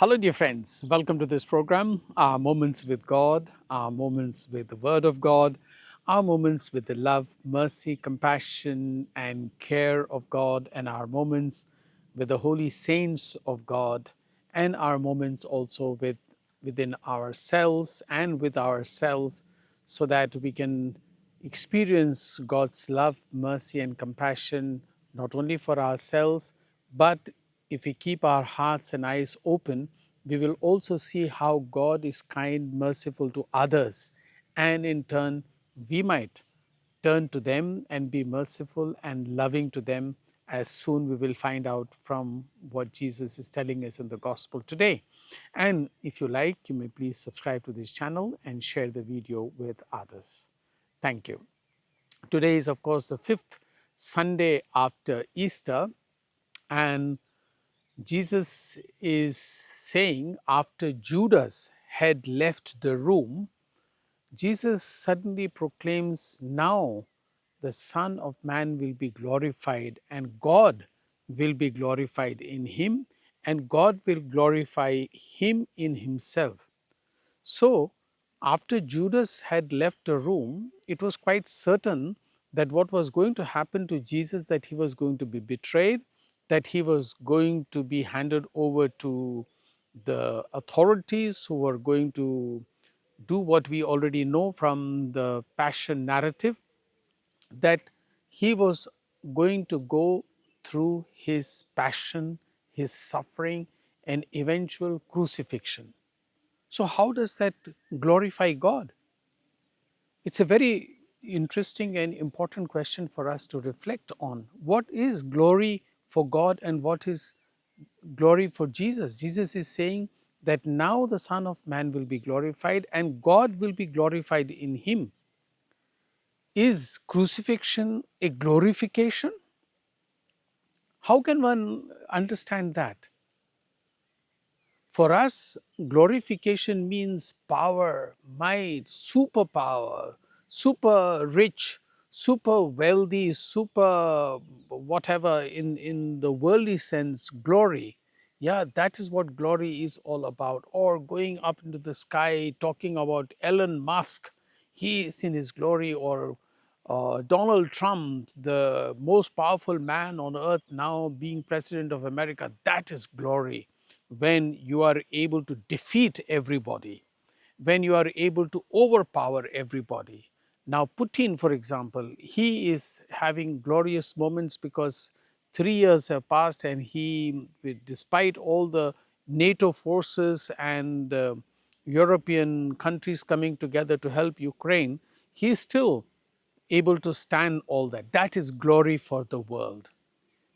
Hello, dear friends. Welcome to this program, our moments with God, our moments with the Word of God, our moments with the love, mercy, compassion, and care of God, and our moments with the holy saints of God, and our moments also within ourselves and with ourselves, so that we can experience God's love, mercy, and compassion not only for ourselves, but if we keep our hearts and eyes open, we will also see how God is kind, merciful to others, and in turn, we might turn to them and be merciful and loving to them, as soon we will find out from what Jesus is telling us in the gospel today. And if you like, you may please subscribe to this channel and share the video with others. Thank you. Today is, of course, the fifth Sunday after Easter, and Jesus is saying, after Judas had left the room, Jesus suddenly proclaims, now the Son of Man will be glorified, and God will be glorified in him, and God will glorify him in himself. So, after Judas had left the room, it was quite certain that what was going to happen to Jesus, that he was going to be betrayed, that he was going to be handed over to the authorities who were going to do what we already know from the Passion narrative, that he was going to go through his passion, his suffering, and eventual crucifixion. So, how does that glorify God? It's a very interesting and important question for us to reflect on. What is glory for God and what is glory for Jesus? Jesus is saying that now the Son of Man will be glorified and God will be glorified in him. Is crucifixion a glorification? How can one understand that? For us, glorification means power, might, superpower, super rich, super wealthy, super whatever in the worldly sense, glory. Yeah, that is what glory is all about. Or going up into the sky, talking about Elon Musk, he is in his glory, or Donald Trump, the most powerful man on earth now being president of America, that is glory. When you are able to defeat everybody, when you are able to overpower everybody. Now, Putin, for example, he is having glorious moments because 3 years have passed and he, despite all the NATO forces and European countries coming together to help Ukraine, he is still able to stand all that. That is glory for the world.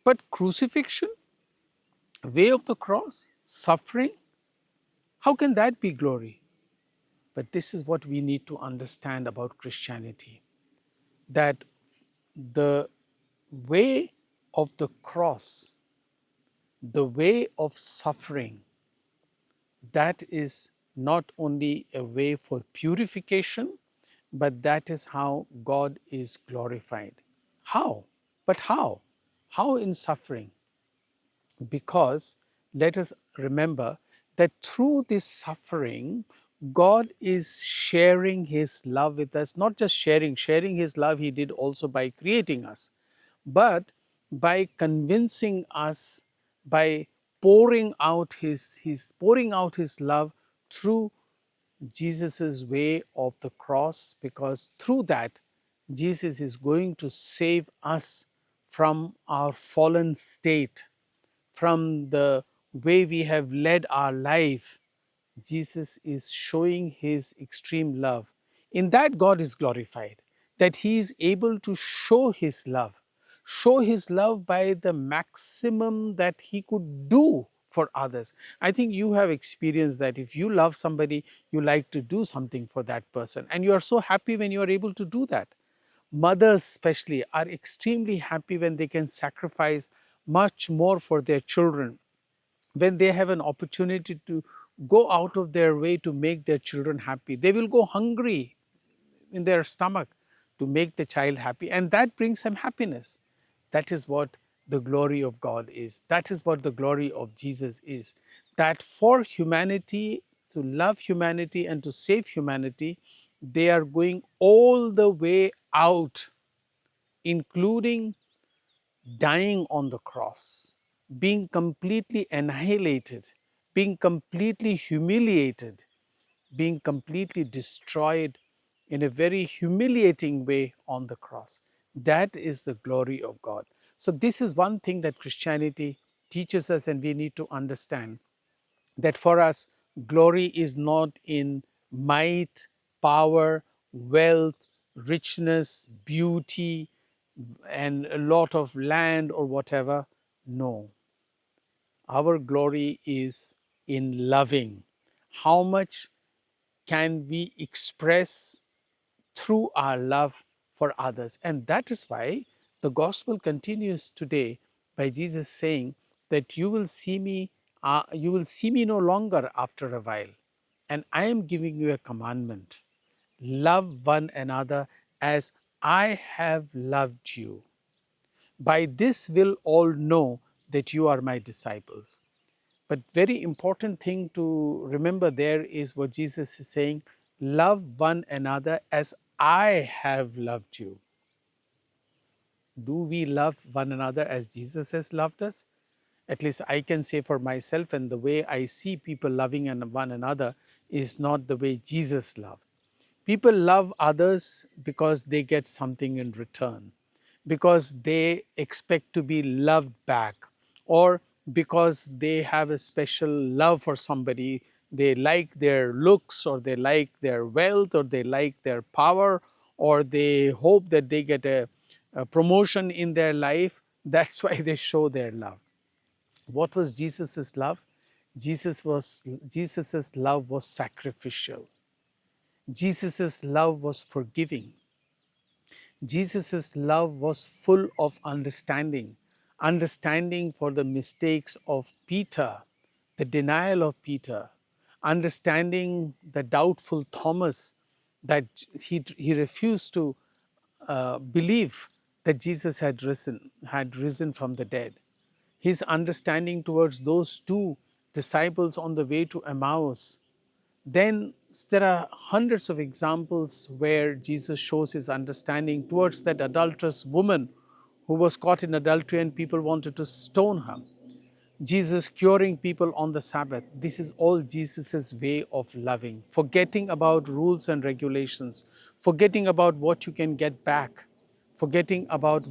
But crucifixion, way of the cross, suffering, how can that be glory? But this is what we need to understand about Christianity, that the way of the cross, the way of suffering, that is not only a way for purification, but that is how God is glorified. How? But how? How in suffering? Because let us remember that through this suffering, God is sharing his love with us, not just sharing his love, he did also by creating us, but by convincing us, by pouring out his love through Jesus' way of the cross, because through that, Jesus is going to save us from our fallen state, from the way we have led our life. Jesus is showing his extreme love. In that, God is glorified, that he is able to show his love by the maximum that he could do for others. I think you have experienced that if you love somebody, you like to do something for that person, and you are so happy when you are able to do that. Mothers, especially, are extremely happy when they can sacrifice much more for their children, when they have an opportunity to go out of their way to make their children happy. They will go hungry in their stomach to make the child happy, and that brings them happiness. That is what the glory of God is. That is what the glory of Jesus is. that for humanity, to love humanity and to save humanity, they are going all the way out, including dying on the cross, being completely annihilated, being completely humiliated, being completely destroyed in a very humiliating way on the cross. That is the glory of God. So, this is one thing that Christianity teaches us, and we need to understand that for us, glory is not in might, power, wealth, richness, beauty, and a lot of land or whatever. No, our glory is in loving. How much can we express through our love for others? And that is why the gospel continues today by Jesus saying that you will see me no longer after a while, and I am giving you a commandment: love one another as I have loved you. By this will all know that you are my disciples. But very important thing to remember there is what Jesus is saying: love one another as I have loved you. Do we love one another as Jesus has loved us? At least I can say for myself, and the way I see people loving one another is not the way Jesus loved. People love others because they get something in return, because they expect to be loved back, or because they have a special love for somebody. They like their looks, or they like their wealth, or they like their power, or they hope that they get a promotion in their life. That's why they show their love. What was Jesus's love? Jesus's love was sacrificial. Jesus's love was forgiving. Jesus's love was full of understanding, understanding for the mistakes of Peter, the denial of Peter, understanding the doubtful Thomas, that he refused to believe that Jesus had risen from the dead. His understanding towards those two disciples on the way to Emmaus. Then there are hundreds of examples where Jesus shows his understanding towards that adulterous woman who was caught in adultery and people wanted to stone her. Jesus curing people on the Sabbath. This is all Jesus' way of loving, forgetting about rules and regulations, forgetting about what you can get back, forgetting about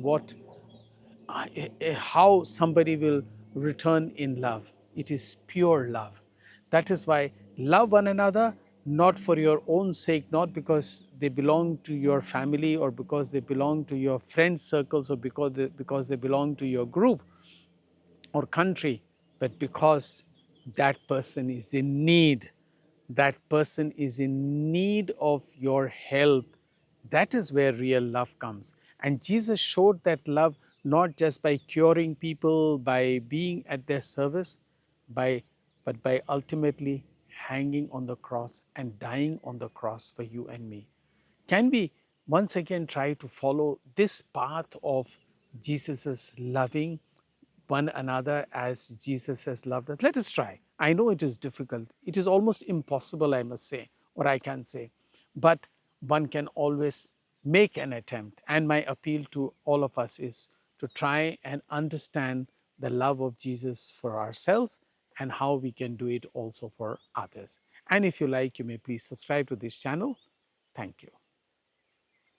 how somebody will return in love. It is pure love. That is why love one another, not for your own sake, not because they belong to your family or because they belong to your friend circles or because they belong to your group or country, but because that person is in need. That person is in need of your help. That is where real love comes. And Jesus showed that love not just by curing people, by being at their service, by, but by ultimately hanging on the cross and dying on the cross for you and me. Can we once again try to follow this path of Jesus's loving one another as Jesus has loved us? Let us try. I know it is difficult. It is almost impossible, I must say, or I can say. But one can always make an attempt. And my appeal to all of us is to try and understand the love of Jesus for ourselves and how we can do it also for others. And if you like, you may please subscribe to this channel. Thank you.